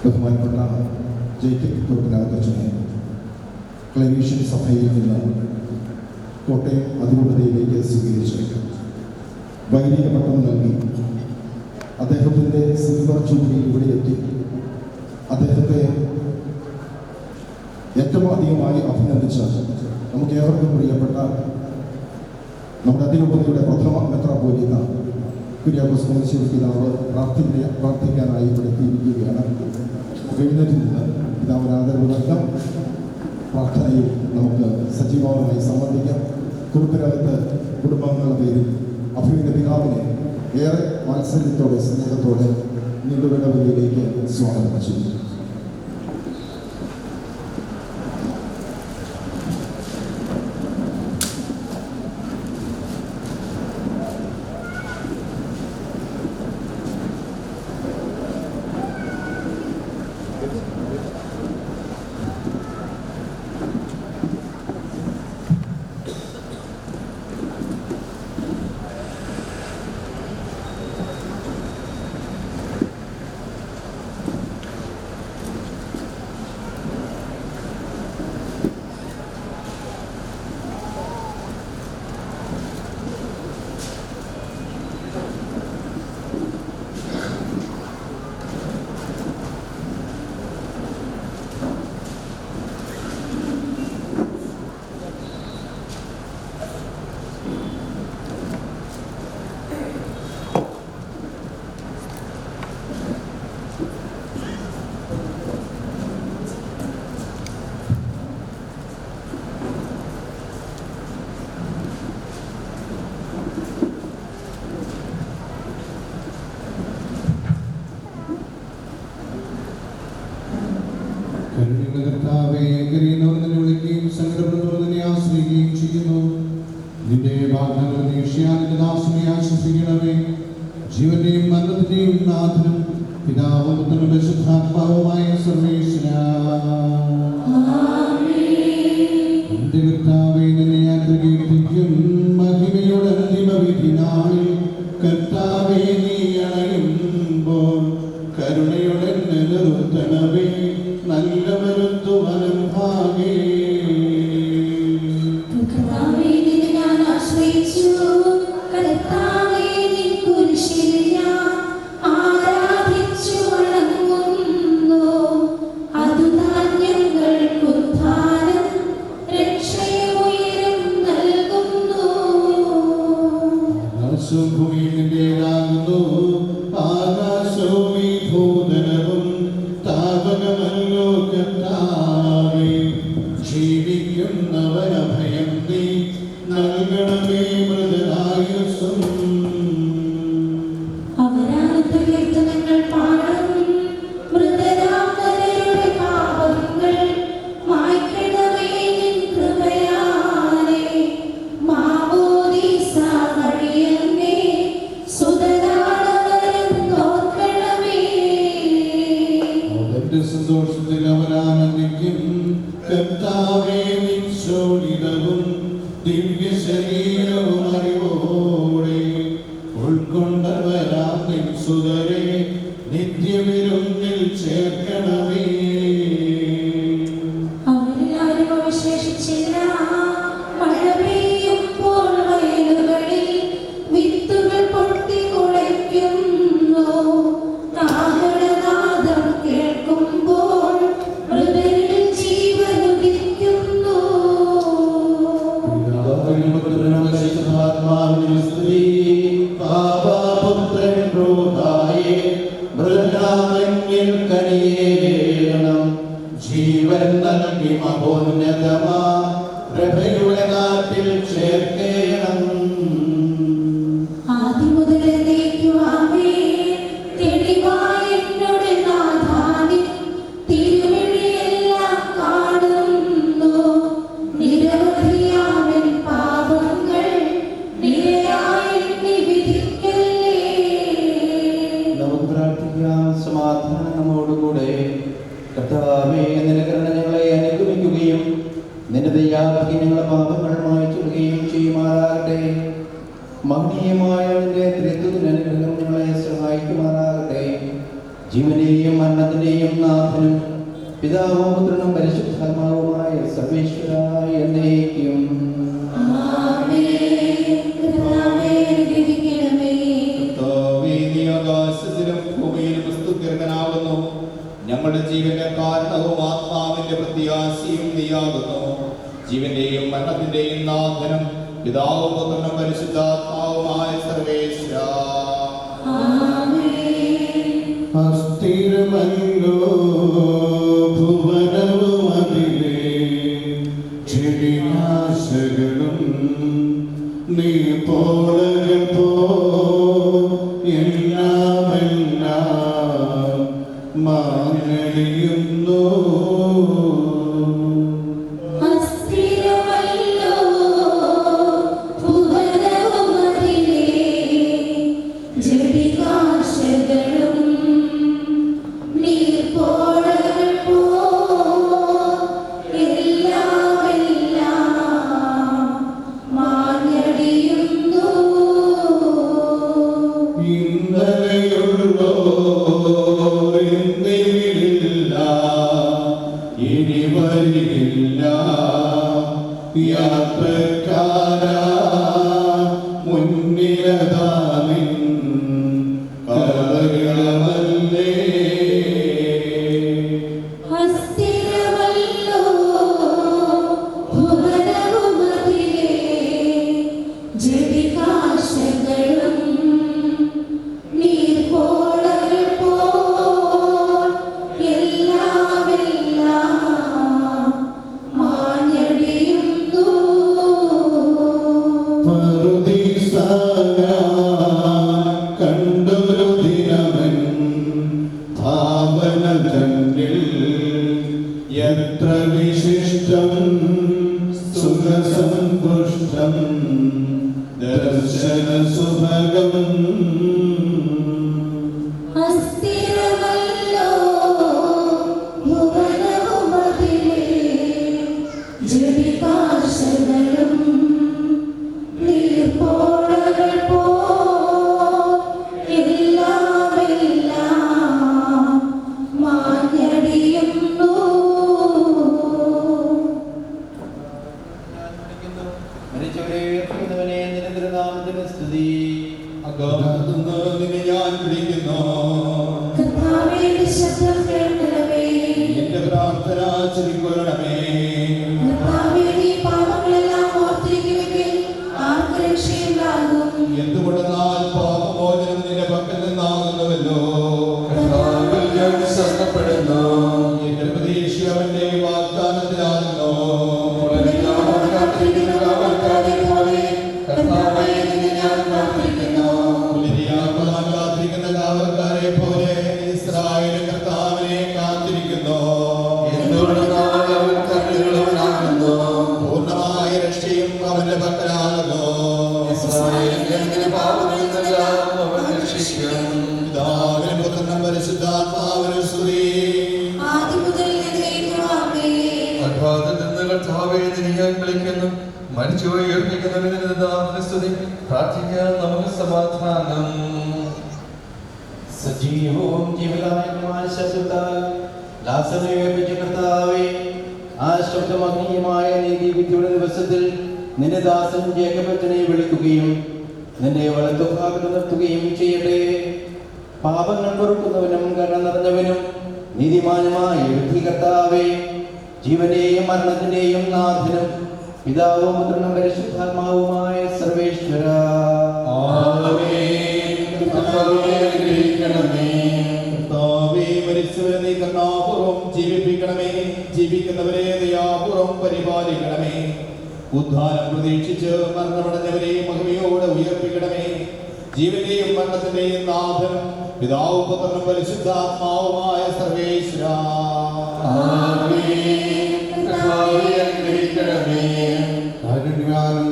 ബഹുമാനപ്പെട്ട ജേക്കബ് തോപ്പിനകത്തച്ഛനെ ക്ലൈമീഷ്യൻ സഭയിൽ നിന്ന് കോട്ടയം അതിരൂപതയിലേക്ക് സ്വീകരിച്ച് വൈദിക പട്ടം നൽകി അദ്ദേഹത്തിൻ്റെ സിൽവർ ജൂബിലി ഇവിടെ എത്തി അദ്ദേഹത്തെ ഏറ്റവും അധികമായി അഭിനന്ദിച്ച നമുക്ക് ഏവർക്കും പ്രിയപ്പെട്ട നമ്മുടെ അതിരൂപതയുടെ പ്രഥമ മെത്രാപ്പോലീത്ത കുര്യാക്കോസ് കോമശ്ശേരി പിതാവ് പ്രാർത്ഥിക്കാനായി ഇവിടെ എത്തിയിരിക്കുകയാണ്. എഴുന്നേറ്റ് നിന്ന് പിതാവിന് ആദരവുകൾക്കും പ്രാർത്ഥനയിൽ നമുക്ക് സജീവമായി സംബന്ധിക്കാം. കുടുംബരകത്ത് കുടുംബങ്ങളുടെ പേരിൽ അഭിനന്ദ പിതാവിനെ ഏറെ വാത്സല്യത്തോടെ സ്നേഹത്തോടെ നീണ്ടുവിടവിലേക്ക് സ്വാഗതം ചെയ്യുന്നു. ജീവന്റെയും മരണത്തിന്റെയും നാഥനും പിതാവും പുത്രനും പരിശുദ്ധാത്മാവുമായ സർവേശ്വരാ, എന്റെ കർത്താവേ, നിന്നെ ഞാൻ പ്രകീർത്തിക്കും. മഹിമയുടെ അന്തിമ വിധി നാളിൽ കർത്താവേ, നീ അണയുമ്പോൾ കരുണയുടെ നിലനിർത്തണമേ. നല്ല വരുത്തുവനം ഭാഗേ തെളിവായ എന്നോട് നാഥാനിൻ തിരുവഴിയെ കർത്താവേ, നിന്റെ കരുണ ഞങ്ങളെ അനുഗമിക്കുകയും നിന്റെ ദയാക്കി ഞങ്ങളുടെ പാപങ്ങൾ മായ്ച്ചുകയും ചെയ്യുമാറാകട്ടെ. മഹനീയമായ നിന്റെ ത്രിത്വത്തിന്റെ അനുഗ്രഹം ഞങ്ങളെ സഹായിക്കുമാറാകട്ടെ. ജീവനെയും മരണത്തിന്റെയും നാഥനും പിതാവും പുത്രനും പരിശുദ്ധാത്മാവുമായ സർവേശ്വരായ എന്നേക്കും. ഞങ്ങളുടെ ജീവന്റെ കാരണവും ആത്മാവിന്റെ പ്രത്യാശയും നീയാകുന്നു. ജീവന്റെയും മരണത്തിന്റെയും നാഥനും പിതാവും പുത്രനും പരിശുദ്ധാത്മാവുമായ സർവേശ്വരാ. അസ്ഥിരമല്ലോ ഭുവനവും അതിലെ ചെടിനാശകളും നീ പോളകൾ പോ എല്ലാമെല്ലാം മാനടിയുന്നു. സജീവവും ജീവകാരണമായ ശബ്ദത്താൽ കർത്താവേ, ആ ശബ്ദമഗ്നീയമായ നീതിവിധിയുടെ ദിവസത്തിൽ നിന്റെ ദാസൻ ജേക്കബത്തിനെ വിളിക്കുകയും നിന്റെ വലത്തുഭാഗത്ത് നിർത്തുകയും ചെയ്യട്ടെ. പാപങ്ങൾ പൊറുക്കുന്നവനും കരുണ നിറഞ്ഞവനും നീതിമാനുമായ വിധികർത്താവേ, ജീവന്റെയും മരണത്തിന്റെയും നാഥനും പിതാവും പുത്രനും പരിശുദ്ധാത്മാവുമായ സർവേശ്വരാ. മരിച്ചവരെ നീ കരുണാപൂർവം ജീവിപ്പിക്കണമേ. ജീവിക്കുന്നവരെ ദയാപൂർവം പരിപാലിക്കണമേ. ഉദ്ധാനം പ്രതീക്ഷിച്ച് മരണമടഞ്ഞവരെ മഹിമയോടെ ഉയർപ്പിക്കണമേ. ജീവന്റെയും മരണത്തിന്റെയും നാഥനും പിതാവും പുത്രനും പരിശുദ്ധാത്മാവുമായ സർവേശ്വരാ.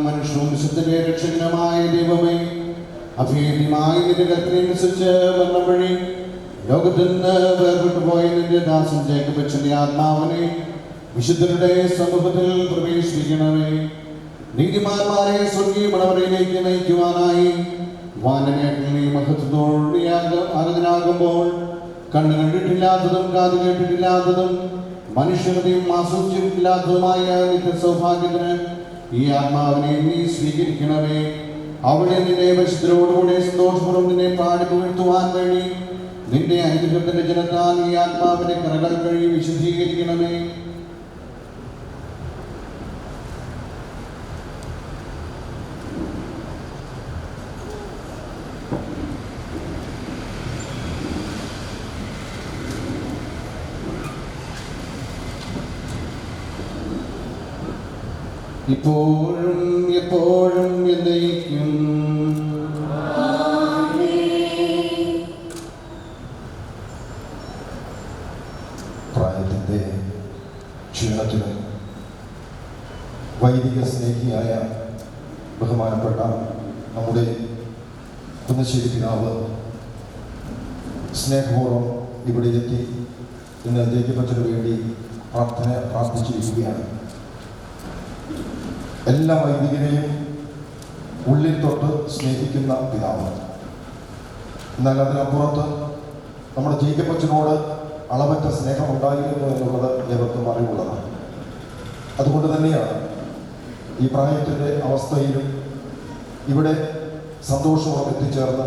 മനുഷ്യന്റെ രക്ഷകനമായ ദൈവമേ, അഭേദ്യമായ നിന്റെ കൽപ്പനയനുസരിച്ച് മരണം വഴി ലോകത്തിൽ നിന്ന് വേർപെട്ടു പോയ നിന്റെ ദാസൻ ജേക്കബ് അച്ഛന്റെ ആത്മാവിനെ വിശുദ്ധരുടെ സമൂഹത്തിൽ പ്രവേശിപ്പിക്കണമേ. നീതിമാന്മാരെ സ്വർഗീയ മണവറയിലേക്ക് നയിക്കുവാനായി വാനമേഖലയെ മഹത്വത്തോടെ ആരാധനാകുമ്പോൾ കണ്ണു കണ്ടിട്ടില്ലാത്തതും കാത് കേട്ടിട്ടില്ലാത്തതും മനുഷ്യരുടെയും ആസ്വദിച്ചിട്ടില്ലാത്തതുമായ നിന്റെ സൗഭാഗ്യത്തിന് ഈ ആത്മാവിനെ നീ സ്വീകരിക്കണമേ. അവിടെ നിന്റെ വിശുദ്ധരോടുകൂടെ സന്തോഷപൂർവ്വം നിന്നെ പാടി പുകഴ്ത്തുവാൻ വേണ്ടി നിന്റെ അനുഗ്രഹത്തിന്റെ ജനത്താൽ ഈ ആത്മാവിന്റെ കരകൾ കഴുകി വിശുദ്ധീകരിക്കണമേ. ഇപ്പോഴും എപ്പോഴും എന്നേക്കും. പ്രായത്തിൻ്റെ ക്ഷീണത്തിലും വൈദിക സ്നേഹിയായ ബഹുമാനപ്പെട്ട നമ്മുടെ കുന്നശ്ശേരി പിതാവ് സ്നേഹപൂർവ്വം ഇവിടെ എത്തി ഇന്ന് ജേക്കബച്ചന് വേണ്ടി പ്രാർത്ഥിച്ചിരിക്കുകയാണ്. എല്ലാ വൈദികരെയും ഉള്ളിൽ തൊട്ട് സ്നേഹിക്കുന്ന പിതാവ്. എന്നാൽ അതിനപ്പുറത്ത് നമ്മുടെ ജേക്കബച്ചനോട് അളവറ്റ സ്നേഹമുണ്ടായിരുന്നു എന്നുള്ളത് ഏവർക്കും അറിവുള്ളതാണ്. അതുകൊണ്ട് തന്നെയാണ് ഈ പ്രായത്തിൻ്റെ അവസ്ഥയിലും ഇവിടെ സന്തോഷവും എത്തിച്ചേർന്ന്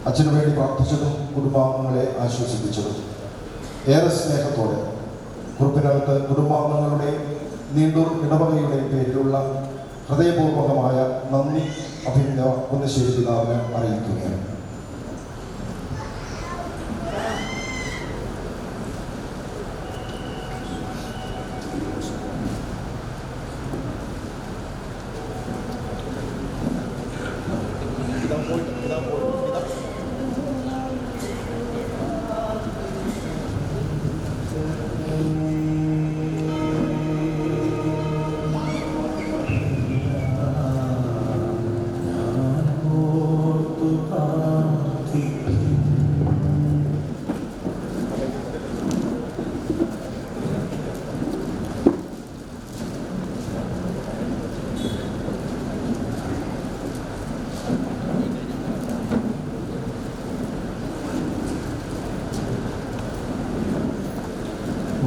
അച്ഛനു വേണ്ടി പ്രാർത്ഥിച്ചതും കുടുംബാംഗങ്ങളെ ആശ്വസിപ്പിച്ചതും ഏറെ സ്നേഹത്തോടെ കുറിപ്പിനകത്ത് കുടുംബാംഗങ്ങളുടെ നീണ്ടൂർ ഇടവകയുടെ പേരിലുള്ള ഹൃദയപൂർവകമായ നന്ദി അഭിനന്ദ കുന്നശ്ശേരി പിതാവിനെ അറിയിക്കുകയാണ്.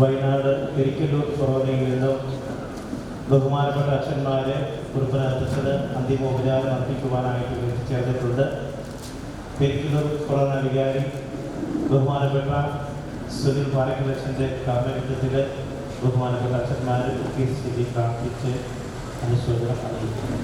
വയനാട് പെരിക്കല്ലൂർ കൊറോണയിൽ നിന്നും ബഹുമാനപ്പെട്ട അച്ഛന്മാരെ കുറുപ്പനകത്തച്ഛന് അന്തിമോപചാരം അർപ്പിക്കുവാനായിട്ട് എത്തിച്ചേർന്നിട്ടുണ്ട്. പെരിക്കല്ലൂർ കൊറോണ വികാരി ബഹുമാനപ്പെട്ട സുനിൽ പാലക്കലച്ഛൻ്റെ കാർമ്മികത്വത്തിൽ ബഹുമാനപ്പെട്ട അച്ഛന്മാർ സ്ഥിതി പ്രാർത്ഥിച്ച് അനുശോചനം അറിയിക്കുന്നു.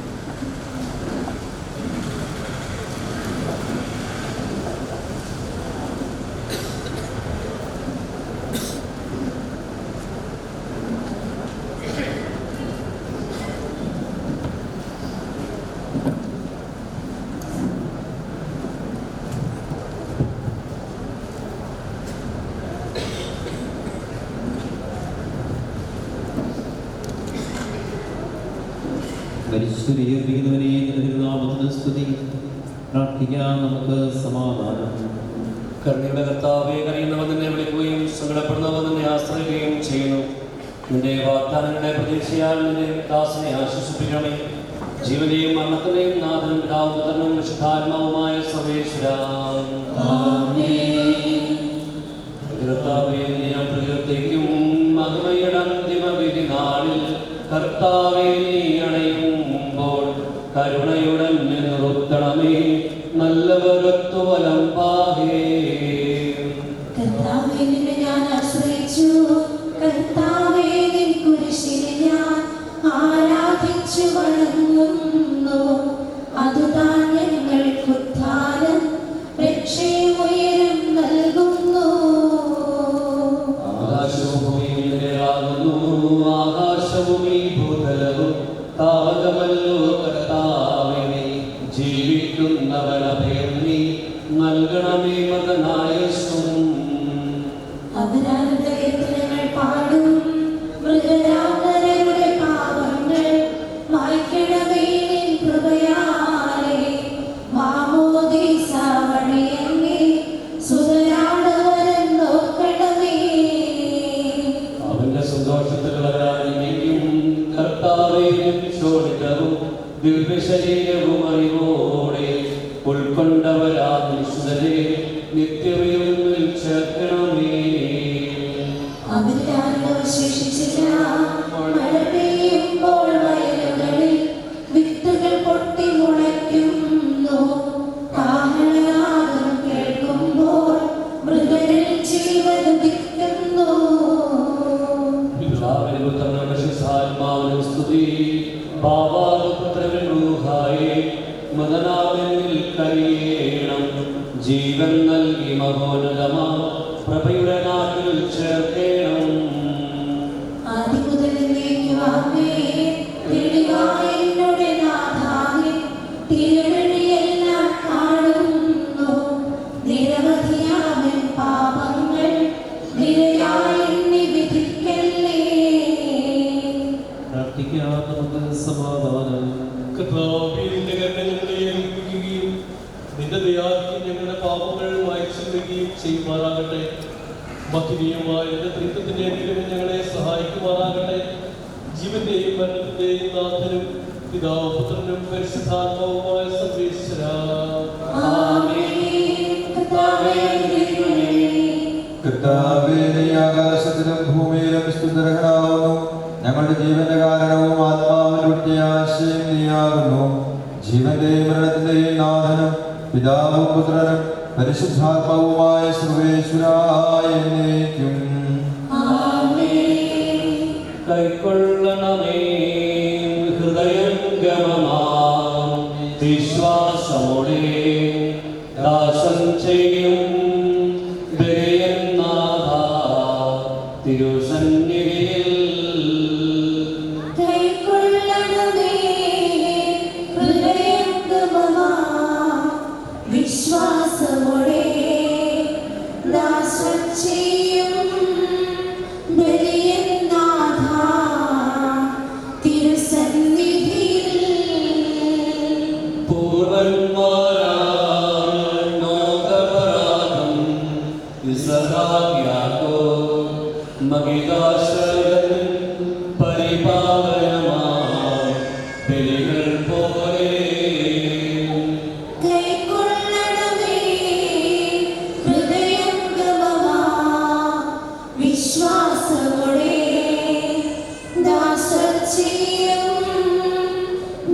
മരിച്ചുയർപ്പിക്കുന്നവനെ നാമത്തിന് സ്തുതി. പ്രാർത്ഥിക്കാം നമുക്ക് സമാധാനം. കരുണയുടെ കർത്താവേ, കരയുന്നവർ നിന്നെ വിളിക്കുകയും സങ്കടപ്പെടുന്നവർ നിന്നെ ആശ്രയിക്കുകയും ചെയ്യുന്നു. നിന്റെ വാഗ്ദാനങ്ങളുടെ പ്രതീക്ഷയാൽ നിന്റെ ദാസനെ ആശ്വസിപ്പിക്കണമേ. ജീവനെയും മരണത്തിനെയും നാഥനും പിതാവും പുത്രനും വിശുദ്ധാത്മാവുമായ സർവേശ്വരാ, കർത്താവേ ഞാൻ പ്രകൃതിക്കും മഹിമയുടെ അന്തിമ വിധി നാളിൽ കർത്താവേ നീ അണയുമ്പോൾ കരുണയുടൻ നിർത്തണമേ. നല്ലവരൊത്തു വലം പാകേ. കർത്താവേ നിന്നെ ഞാൻ ആശ്രയിച്ചു, കർത്താവേ നിൻ കുരിശിനെ ഞാൻ ആരാധിച്ചു വണങ്ങുന്നു. അതുതാൻ ഞങ്ങൾക്ക് ഉദ്ധാനം രക്ഷയും ഉയരം നൽകുന്നു. ആകാശവും ഭൂമിയും നിലയാകുന്നു, ആകാശവും ഈ ഭൂതലവും താവകമല്ലോ കർത്താവേ. ജീവിക്കുന്നവൻ അഭയം നീ നൽകണമേ മകനായ. ദിവ്യശരീരവും അറിവോടെ ഉൾക്കൊണ്ടവരാ നിശ്ചിതരെ നിത്യവിരുന്നിൽ ചേർക്കണമേ. അവരാരും അവശേഷിച്ചില്ല. മഴ പെയ്യുമ്പോൾ വയലുകളിൽ വിത്തുകൾ പൊട്ടി മുളയ്ക്കുന്നു. കാഹളനാദം കേൾക്കുമ്പോൾ മൃഗരിൽ ജീവൻ ഉദിക്കുന്നു. പിതാവിനും പുത്രനും പരിശുദ്ധാത്മാവിനും സ്തുതി. പാവാപുത്രനും റൂഹായേ മദനാവിൽ കനിയേണം. ജീവൻ നൽകി മഹോന്നതമാ പ്രഭയുടെ നാട്ടിൽ ചേർക്കേണം. ആദിമുതൽ എന്നേക്കും ആമേൻ. തെളിവായ എന്നുടെ നാഥാവേ, തിരുവഴിയെല്ലാം കാണുന്നു. നിരവധിയാമൻ പാപങ്ങൾ നിരയായി എണ്ണി വിധിക്കല്ലേ. പ്രാർത്ഥിക്കാം നമുക്ക് സമാധാനം. കർത്താവേ, നിന്റെ കരുണ ഞങ്ങളെ ഏൽപ്പിക്കുകയും നിന്റെ ദയാക്കി ഞങ്ങളുടെ പാപങ്ങൾ മായ്ച്ചുവെക്കുകയും ചെയ്യുമാറാകട്ടെ. മഹനീയമായ നിന്റെ ത്രിത്വത്തിന്റെ അനുഗ്രഹം ഞങ്ങളെ സഹായിക്കുമാറാകട്ടെ. ജീവന്റെയും മരണത്തിന്റെയും നാഥനും പിതാവും പുത്രനും പരിശുദ്ധാത്മാവുമായ സർവേശ്വരാ. ആമേൻ. കർത്താവേ, അനുഗ്രഹിക്കണമേ. കർത്താവേ, നീ ആകാശത്തിലും ഭൂമിയിലും സ്തുതിർഹനാകുന്നു. ഞങ്ങളുടെ ജീവന്റെ കാരണവും ആത്മാവിന്റെ പ്രത്യാശയും നീയാകുന്നു. ജീവന്റെയും മരണത്തിന്റെയും നാഥനും പിതാവും പുത്രനും പരിശുദ്ധാത്മാവുമായ സർവേശ്വരായ എന്നേക്കും. ആമേൻ. കൈക്കൊള്ളണമേ ഹൃദയംഗമമാം വിശ്വാസമോടെ ദാസം ചെയ്യും ബലിയന്നാഥ തിരുസന്നിധിയിൽ. കൈക്കൊള്ളണമേ ഹൃദയംഗമമാ വിശ്വാസമോടെ ദാസം ചെയ്യും ബലിയന്നാഥ തിരുസന്നിധിയിൽ. പൂർവന്മാരാൽ നോകപരാധം ഇസ്ഹാഖ്യാക്കോ മഹിതാശ്രയൻ പരിപാവനമായി ബലികൾ പോലെ. കൈക്കൊള്ളണമേ ഹൃദയംഗമമാ വിശ്വാസമോടെ ദാസം ചെയ്യും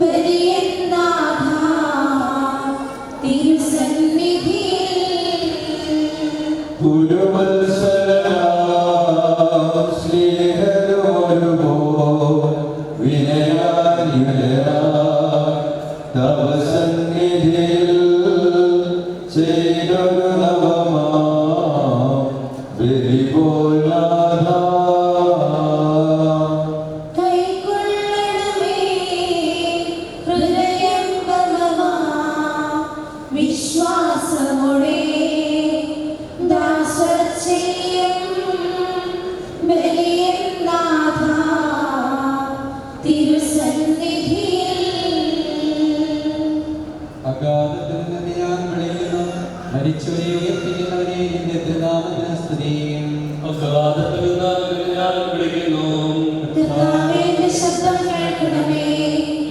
ബലിയന്നാഥ തിരുസന്നിധിയിൽ. പുരുവത്സരനാം സ്നേഹരോരുപോൽ വിനയാന്യുതരാം തവ സന്നിധിയിൽ ചെയ്തൊരു നവമാം ബലിപോൽ നാഥാ. കൈക്കൊള്ളണമേ ഹൃദയംഗമമാ വിശ്വാസമോടെ ദാസം ചെയ്യും ബലിയന്നാഥ തിരുസന്നിധിയിൽ. അഗാധത്തിൽ നിന്ന് ഞാൻ വിളിക്കുന്നു. മരിച്ചവരെ ഉയർപ്പിക്കുന്നവരെ നിന്റെ തിരുനാമത്തിന് സ്തുതി. അഗാധത്തിൽ നിന്ന് ഞാൻ വിളിക്കുന്നു. കർത്താവേ, എന്റെ ശബ്ദം കേൾക്കണമേ.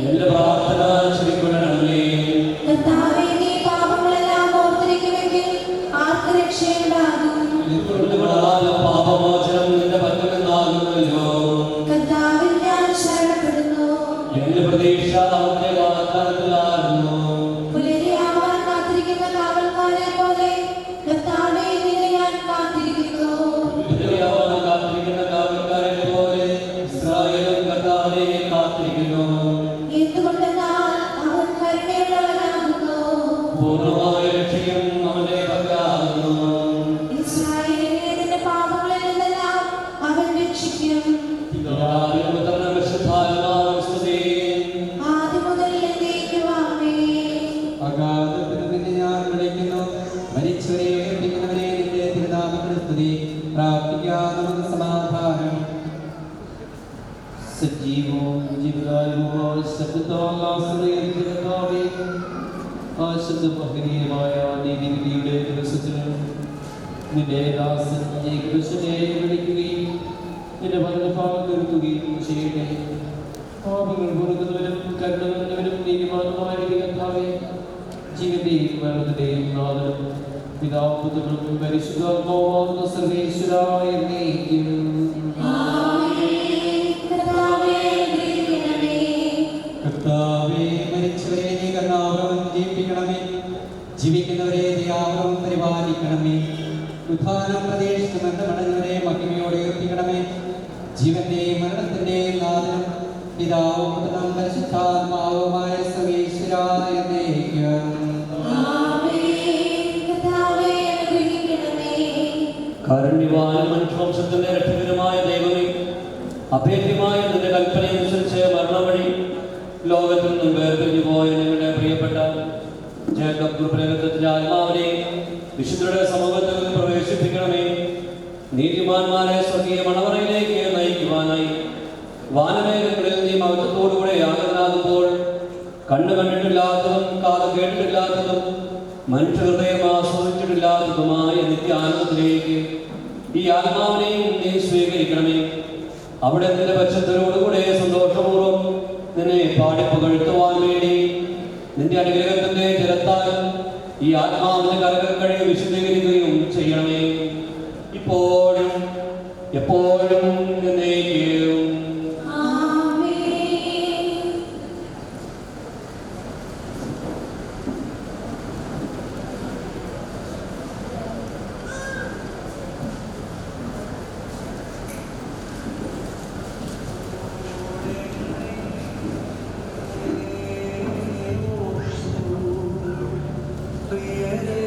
എന്റെ പ്രാർത്ഥന ചെവിക്കൊള്ളണമേ. കർത്താവേ, നീ പാപങ്ങളെല്ലാം ഓർത്തിരിക്കുമെങ്കിൽ ആർക്ക് രക്ഷയുണ്ടാകും? എന്തുകൊണ്ടാലും പാപമോചനം നിന്റെ പക്കൽ നിന്നാകുന്നല്ലോ. കർത്താവിൽ ഞാൻ ശരണപ്പെടുന്നു. എന്റെ പ്രതീക്ഷ അവന്റെ വാഗ്ദാനത്തിലാകുന്നു. പുലരിയാവാൻ കാത്തിരിക്കുന്ന കാവൽക്കാരെ പോലെ കർത്താവേ, നിന്നെ ഞാൻ കാത്തിരിക്കുന്നു. വിധവയാവാൻ കാത്തിരിക്കുന്ന കാവൽക്കാരെ പോലെ ഇസ്രായേലും കർത്താവിനെ കാത്തിരിക്കുന്നു. എന്തുകൊണ്ടെന്നാൽ അവൻ കരുണയുള്ളവനാകുന്നു. പൂർണ്ണമായ രക്ഷയും അവന്റെ പക്കലാകുന്നു. ഇസ്രായേലിനെ നിന്റെ പാപങ്ങളിൽ നിന്നെല്ലാം അവൻ രക്ഷിക്കും. പിതാവിനും പുത്രനും പരിശുദ്ധാത്മാവിനും സ്തുതി. ആദിമുതൽ എന്നേക്കും ആമേൻ. അഗാധത്തിൽ നിന്ന് ഞാൻ വിളിക്കുന്നു. മരിച്ചവരെ ഉയർപ്പിക്കുന്നവരെ നിന്റെ തിരുനാമത്തിന് സ്തുതി. പ്രാർത്ഥിക്കാം നമുക്ക് സമാധാനം. സജീവവും ജീവദായകവുമായ ശബ്ദത്താൽ ആശ്രയിക്കുന്ന കർത്താവേ, ആ ശബ്ദമഹനീയമായ നീതിവിധിയുടെ ദിവസത്തിൽ നിന്റെ ദാസൻ ഏകപുരുഷനെ വിളിക്കുകയും നിന്റെ വലതുഭാഗം നിർത്തുകയും ചെയ്യട്ടെ. പാപങ്ങൾ പൊറുക്കുന്നവനും കരുണ നിറഞ്ഞവനും നീ മാത്രമായിരിക്കും കർത്താവേ, ജീവന്റെയും മരണത്തിന്റെയും നാഥനും പിതാവും പുത്രനും പരിശുദ്ധാത്മാവുമാകുന്ന സർവേശ്വരായ എന്നേക്കും. കർത്താവേ, മരിച്ചവരെ നീ കരുണാപൂർവ്വം ജീവിപ്പിക്കണമേ, ജീവിക്കുന്നവരെ ദയാപൂർവ്വം പരിപാലിക്കണമേ, ഉത്ഥാനം പ്രതീക്ഷിച്ചുമെന്ന് മടങ്ങവരെ മഹിമയോടെ ഉയർത്തിക്കണമേ. ജീവന്റെയും മരണത്തിന്റെയും നാഥനും പിതാവും പുത്രനും പരിശുദ്ധാത്മാവുമായ സർവേശ്വരായ എന്നേക്കും. കാരുണ്യവാനും മനുഷ്യവംശത്തിന്റെ രക്ഷകരമായ ദൈവമേ, അഭേദ്യമായ നിന്റെ കൽപ്പനയനുസരിച്ച് മരണം വഴി ലോകത്തിൽ നിന്നും വേർപിരിഞ്ഞു പോയ ഞങ്ങളുടെ പ്രിയപ്പെട്ട ജേക്കബ് ഗുരുപ്രേമത്തിന്റെ ആത്മാവിനെ വിശുദ്ധരുടെ സമൂഹത്തിൽ പ്രവേശിപ്പിക്കണമേ. നീതിമാന്മാരെ സ്വർഗീയ മണവറയിലേക്ക് നയിക്കുവാനായി വാനമേഖലകളിൽ നീ മഹത്വത്തോടുകൂടെ യാഗനാകുമ്പോൾ കണ്ണു കണ്ടിട്ടില്ലാത്തതും കാത് കേട്ടിട്ടില്ലാത്തതും മനുഷ്യഹൃദയം ആസ്വദിച്ചിട്ടില്ലാത്തതുമായ നിത്യാനന്ദത്തിലേക്ക് ഈ ആത്മാവിനെയും നീ സ്വീകരിക്കണമേ. അവിടെ നിന്റെ പശ്ചാത്തലോടുകൂടെ സന്തോഷപൂർവ്വം നിന്നെ പാടിപ്പുകഴ്ത്തുവാൻ വേണ്ടി നിന്റെ അനുഗ്രഹത്തിന്റെ ജലത്താൽ ഈ ആത്മാവിന്റെ കരകൾ കഴിവ് വിശദീകരിക്കുകയും ചെയ്യണമേ, ഇപ്പോഴും എപ്പോഴും എന്നേക്കും. പ്രിയരേ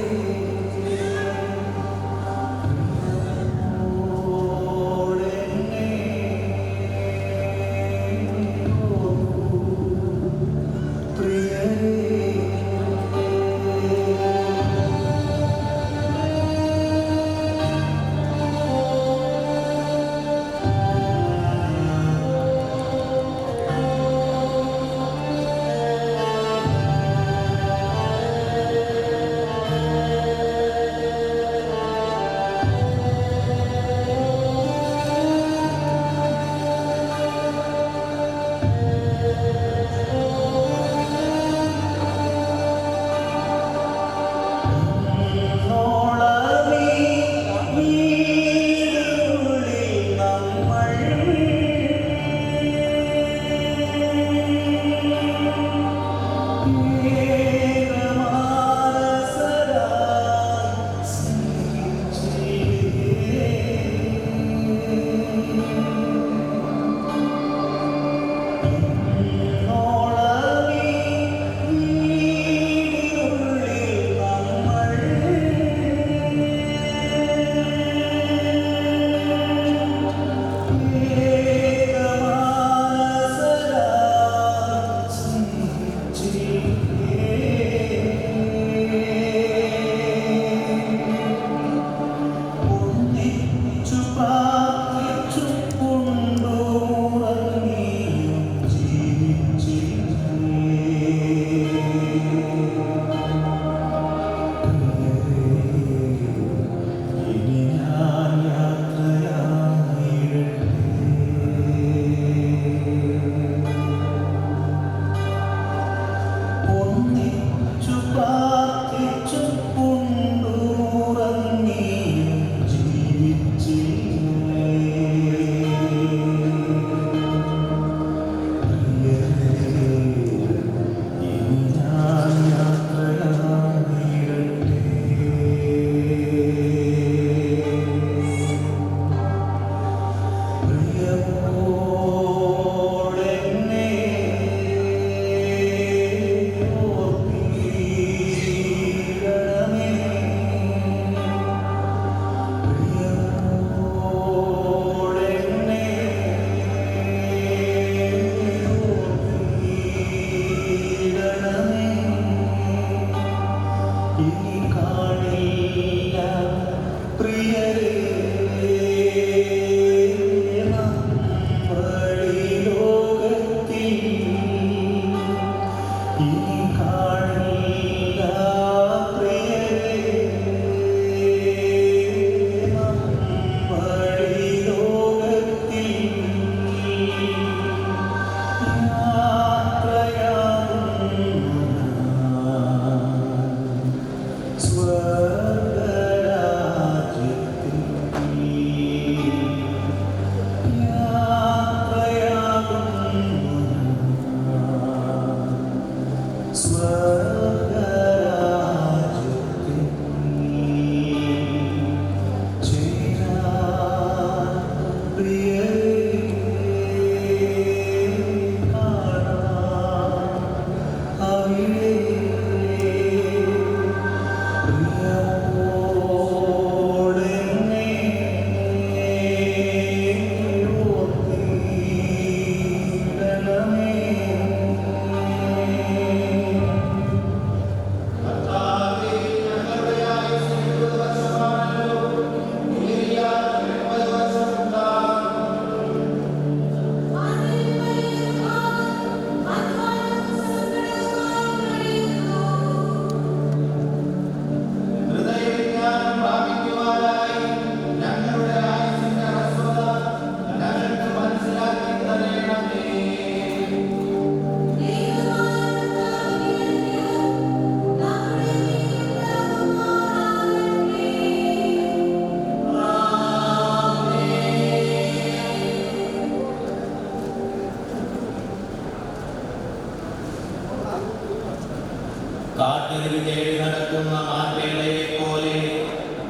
കാട്ടിൽ തേടി നടക്കുന്ന മാൻപേടയെ പോലെ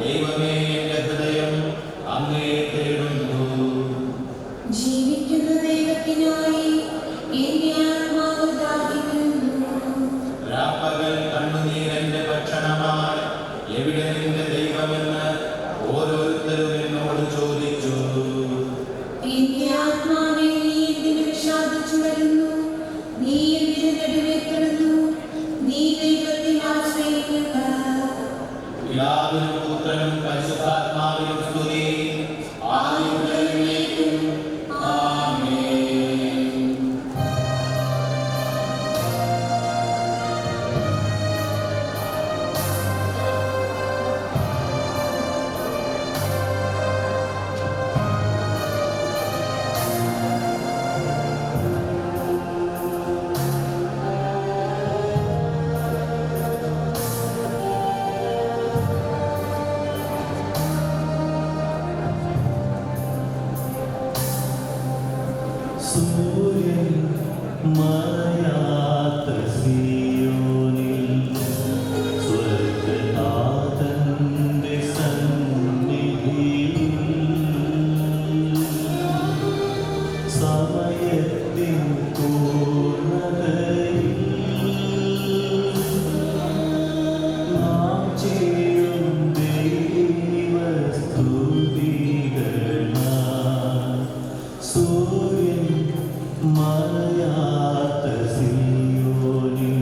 ദൈവമേ എന്റെ ഹൃദയം അങ്ങേ തേടുന്നു. ജീവിക്കുന്ന ദൈവത്തിനായി എന്റെ ആത്മാവ് ദാഹിക്കുന്നു. രാപ്പകൽ കണ്ണുനീരെന്റെ ഭക്ഷണമായി എവിടെ നിന്റെ ദൈവമെന്ന് ഓരോരുത്തരും എന്നോട് ചോദിച്ചു. എന്റെ ആത്മാവെ നീ എന്തിനു വിഷാദിച്ചു വരുന്നു? നീ എന്തിനു നെടുവേർപ്പെടുന്നു? നീ ദൈവത്തിൽ ആശ്രയിക്കുക. പിതാവിനും പുത്രനും പരിശുദ്ധാത്മാവിനും സ്തുതി. ആദ്യം മുതൽ എന്നേക്കും. ആമേൻ. സൂര്യൻ മായാത്ത സിയോനിൽ സ്വർഗ്ഗനാഥന്റെ സന്നിധിയിൽ സമയത്തിൻ പൂർണ്ണതയിൽ നാം ചെയ്യും ദൈവസ്തുതികളാൽ സൂര്യൻ മറയാത്ത സിയോനിൽ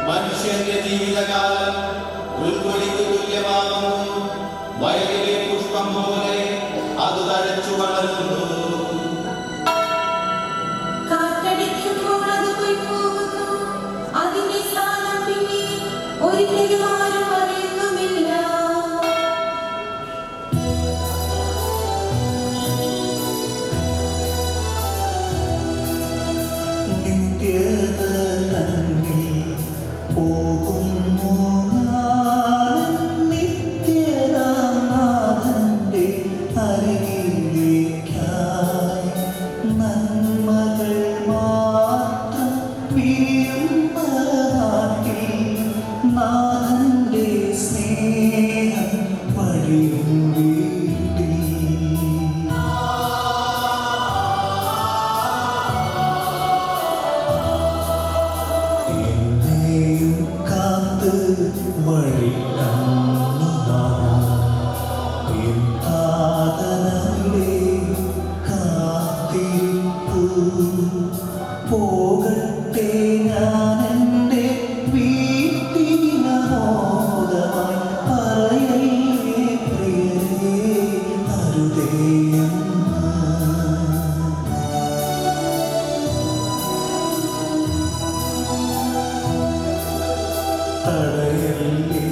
മനുഷ്യന്റെ ജീവിതകാലം ഉൾക്കൊടിക്ക് തുല്യമാകുന്നു. വയലിലെ പുഷ്പം പോലെ അത് തഴച്ചു വളരുന്നു. കാറ്റടിക്കുമ്പോൾ അത് പോയിപ്പോകുന്നു. അതിന്റെ സ്ഥാനം പിന്നെ ഒരിക്കലും ആരും അറിയുന്നുമില്ല. തടയല്ലേ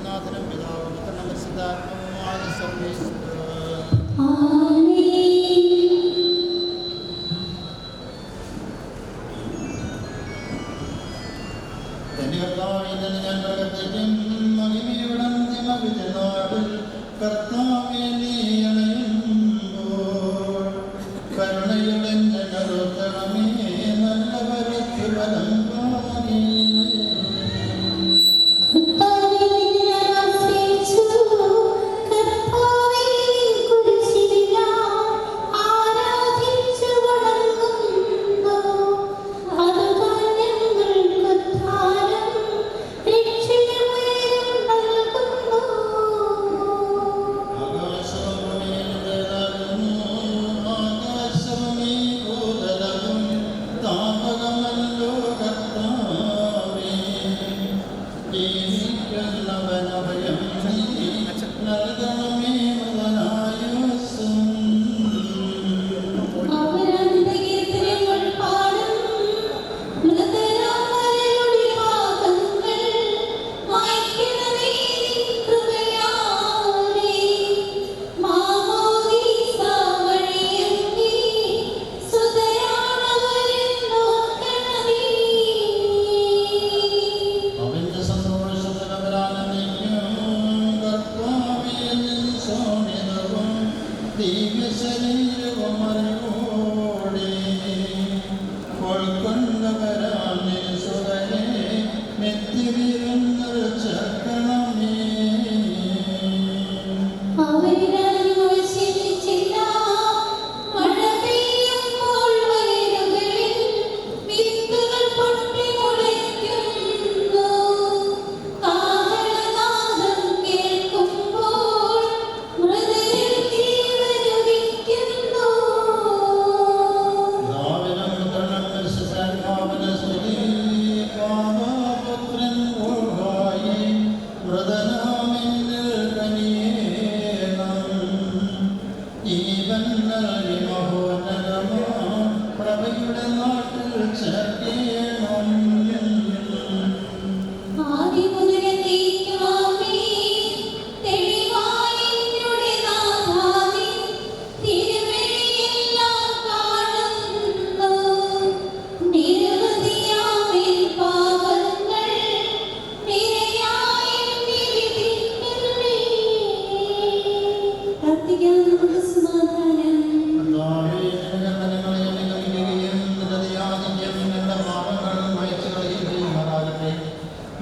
നാഥനും പിതാവും പുത്രനും പരിശുദ്ധാത്മാവുമായ സർവേശ്വരൻ. എന്റെ കർത്താവേ, നിന്നെ ഞാൻ പ്രകൃതിക്കും മഹിമയുടെ നാടിൽ കർത്താവേ നീ അണയുമ്പോൾ കരുണയുടെ ഞങ്ങളുത്തണമേ നല്ലവരയ്ക്ക് ബലം പാകി.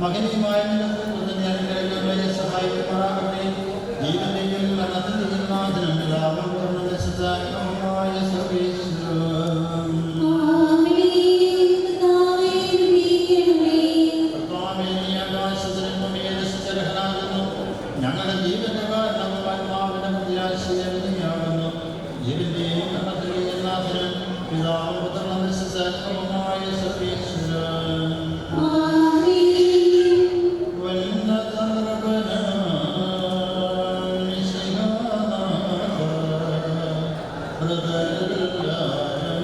മകനീയമായ സഹായിക്കുമാറാകട്ടെ. ജീവന്റെയും മരണത്തിന്റെയും നാഥനും പിതാവും പുത്രനും പരിശുദ്ധാത്മാവുമായ സർവേശ്വരൻ. കർത്താവേ, നീ ആകാശത്തിനും ഭൂമിയെ രക്ഷിച്ചർഹനാകുന്നു. ഞങ്ങളുടെ ജീവന്റെ കാരണവും ആത്മാവിന്റെ പ്രത്യാശയും നീയാകുന്നു. ജീവന്റെയും മരണത്തിന്റെയും നാഥനും പിതാവും പുത്രനും പരിശുദ്ധാത്മാവുമായ സർവേശ്വരൻ. Brother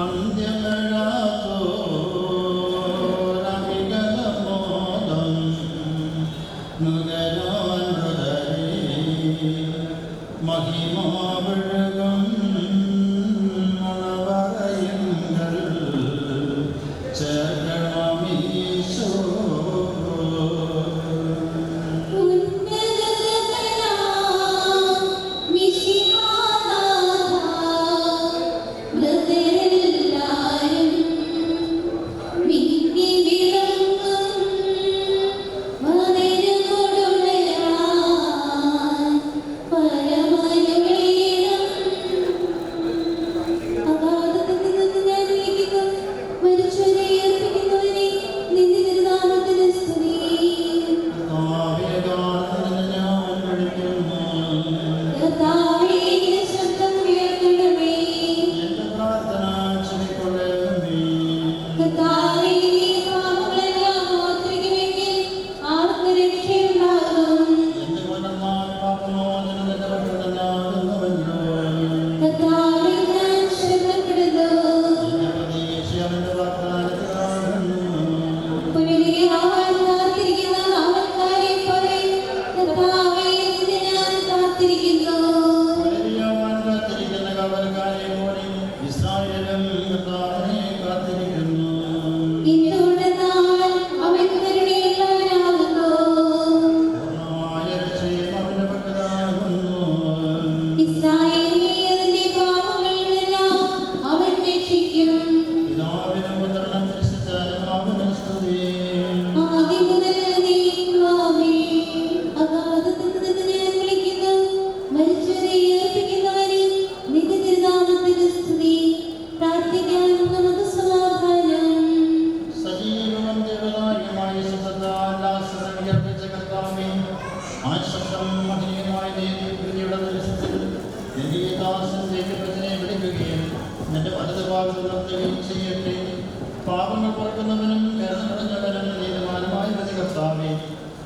അന്ത്യമഴാത്തോരമികലമോദം നുകരാൻ മഹിമാവഴകം മണവറയുങ്ങൾ ചേർക്കണമീശോ. പാപങ്ങൾ പുറക്കുന്നവനും കരുണവനും നീതിമാനുമായ കർത്താവേ,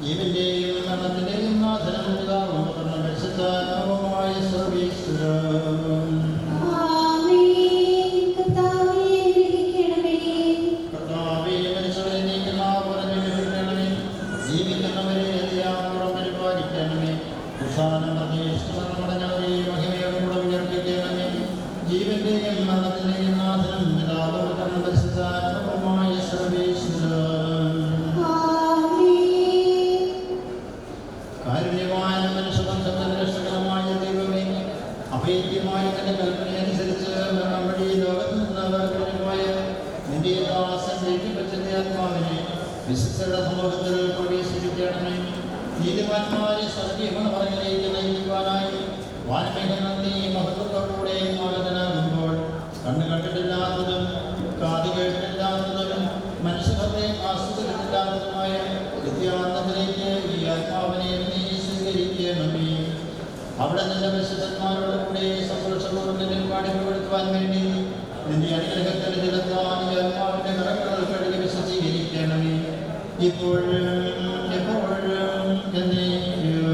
ജീവന്റെയും മരണത്തിന്റെയും നാഥനും പിതാവും പുത്രനും പരിശുദ്ധാത്മാവുമായ സർവ്വേശ്വരൻ. കർത്താവേ, മരിച്ചവരെ നീക്കുന്ന പുറഞ്ഞുവിടണമേ, ജീവിക്കുന്നവരെ അതിയാപുറം പരിപാലിക്കണമേ. അവസാനം പ്രതീക്ഷിക്കുന്നവരെ മഹിമയോടുകൂടെ ഉയർപ്പിക്കണമേ. ജീവന്റെയും മരണത്തിന്റെയും നാഥനും പിതാവും പുത്രനും പരിശുദ്ധാത്മാവുമായ സർവ്വേശ്വരൻ. കാരുണ്യവാനും മനുഷ്യബന്ധത്തിന് രക്ഷകരമായ ദൈവമേ, അഭേദ്യമായ നിന്റെ കൽപ്പനയനുസരിച്ച് മരണം വഴി ലോകത്ത് നിന്ന് വേർപിരിഞ്ഞുപോയ നിന്റെ ദാസൻ ഏറ്റുപറ്റന്റെ ആത്മാവിനെ വിശുദ്ധരുടെ സമൂഹത്തിൽ പ്രവേശിപ്പിക്കണമേ. നീതിമാന്മാരെ സ്വർഗീയമെന്ന് പറഞ്ഞിലേക്ക് നയിക്കുവാനായി വാൽമീകരണം നീ മഹത്വത്തോടുകൂടെ ആഗതനാകുമ്പോൾ കണ്ണു കണ്ടിട്ടില്ലാത്തതും കാത് കേട്ടിട്ടില്ലാത്തതും മനുഷ്യഹൃദയം ആസ്വദിച്ചിട്ടില്ലാത്തതുമായ വിദ്യാന്തത്തിലേക്ക് ഈ ആത്മാവിനെ നീ സ്വീകരിക്കണമേ. അവിടെ നിന്റെ വിശുദ്ധന്മാരോട് കൂടെ സന്തോഷപൂർവ്വം നിന്നെ പാടിപ്പെടുത്തുവാൻ വേണ്ടി നിന്റെ അനുഗ്രഹത്തിന് ചെലുത്താൻ ഈ ആത്മാവിന്റെ കരങ്ങൾ കഴുകി വിശ്വസീകരിക്കണമേ. ഇപ്പോഴും എപ്പോഴും എന്നേക്കും.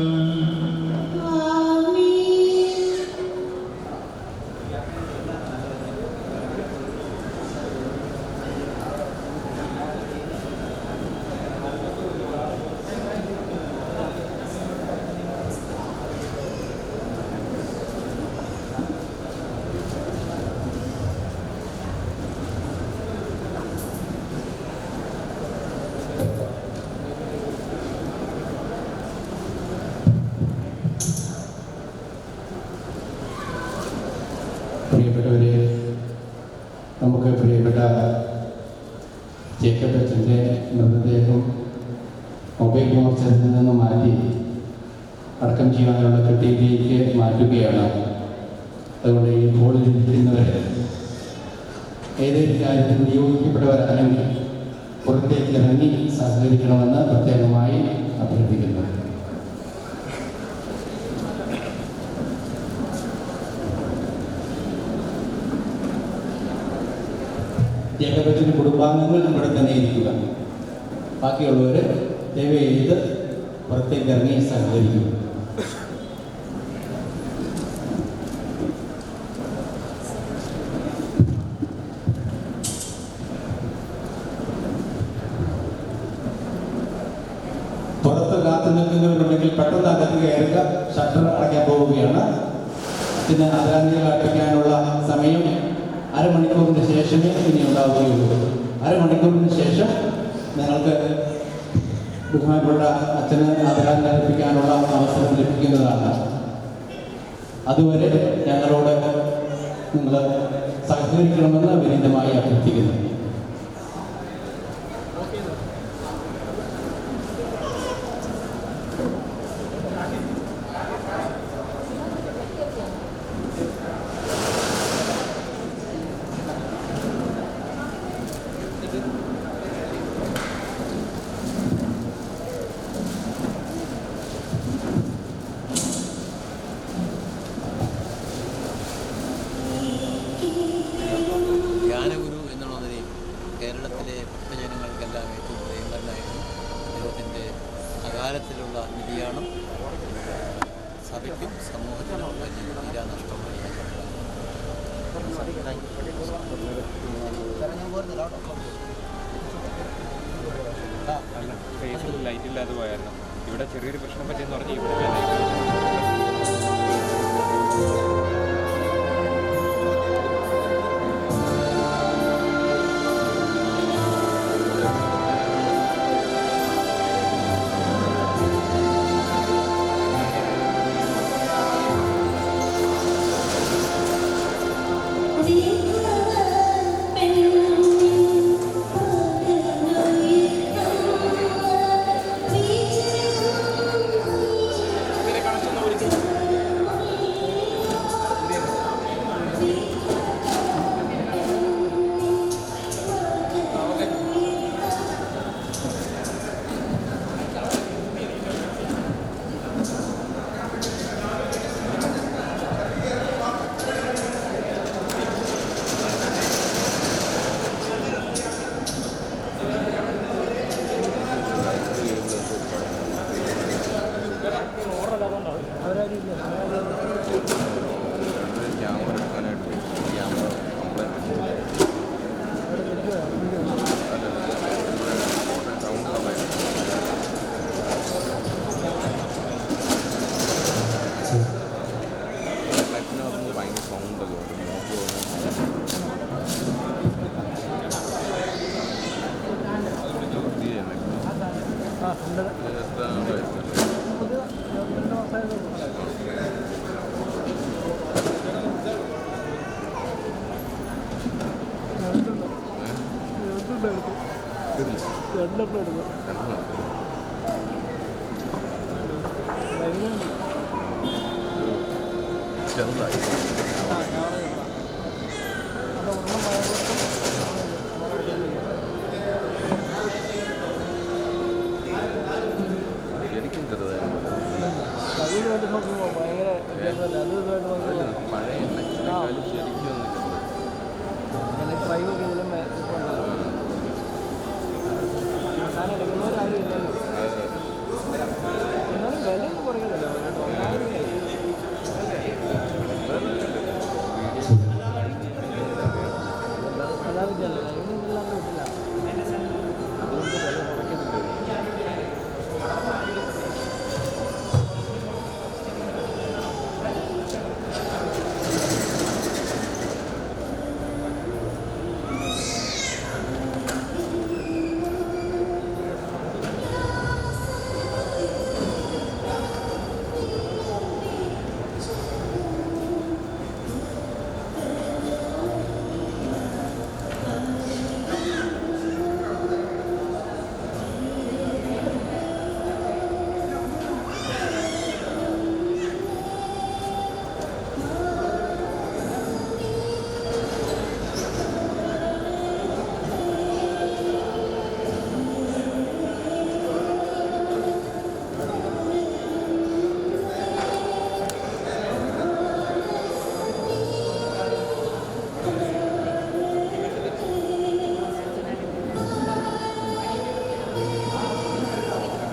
പ്രിയപ്പെട്ടവരെ, നമുക്ക് പ്രിയപ്പെട്ട ജേക്കബ് അച്ഛൻ്റെ മൃതദേഹം മൊബൈൽ മോർച്ചറിൽ നിന്ന് മാറ്റി അടക്കം ചെയ്യാനുള്ള കെട്ടിയിലേക്ക് മാറ്റുകയാണ്. അതുകൊണ്ട് ഈ ഹോളിൽ ഇരിക്കുന്നവർ ഏതൊരു കാര്യത്തിൽ നിയോഗിക്കപ്പെട്ടവരാണെങ്കിൽ പുറത്തേക്ക് ഇറങ്ങി സഹകരിക്കണമെന്ന് പ്രത്യേകമായി അഭ്യർത്ഥിക്കുന്നു. ജേക്കബച്ചൻ്റെ കുടുംബാംഗങ്ങൾ ഇവിടെ തന്നെ ഇരിക്കുക. ബാക്കിയുള്ളവർ ദയവ് ചെയ്ത് പുറത്തേക്ക് ഇറങ്ങി സഹകരിക്കും. നിൽക്കുന്നവരുണ്ടെങ്കിൽ പെട്ടെന്ന് അകത്ത് കയറുക. ഷട്ടർ അടയ്ക്കാൻ പോവുകയാണ്. പിന്നെ ആദരാഞ്ജലികൾ അർപ്പിക്കാനുള്ള സമയം അരമണിക്കൂറിന് ശേഷമേ ഇനി ഉണ്ടാവുകയുള്ളൂ. അരമണിക്കൂറിന് ശേഷം നിങ്ങൾക്ക് ബഹുമാനപ്പെട്ട അച്ഛന് ആദരാഞ്ജലി അർപ്പിക്കാനുള്ള അവസരം ലഭിക്കുന്നതാണ്. അതുവരെ ഞങ്ങളോട് നിങ്ങൾ സഹകരിക്കണമെന്ന് വിനീതമായി അഭ്യർത്ഥിക്കുന്നു. ധ്യാനഗുരു എന്നുള്ള നിലയിൽ കേരളത്തിലെ ഭക്തജനങ്ങൾക്കെല്ലാം ഏറ്റവും പ്രിയങ്കരനായിരുന്നു. അദ്ദേഹത്തിൻ്റെ അകാലത്തിലുള്ള നിര്യാണം സഭയ്ക്കും സമൂഹത്തിനും വലിയ തീരാനഷ്ടമായി. ഫേസിൽ ലൈറ്റ് ഇല്ലാതെ പോയായിരുന്നു. ഇവിടെ ചെറിയൊരു പ്രശ്നം പറ്റിയെന്ന് പറഞ്ഞ് ഇവിടെ എടുക്കും.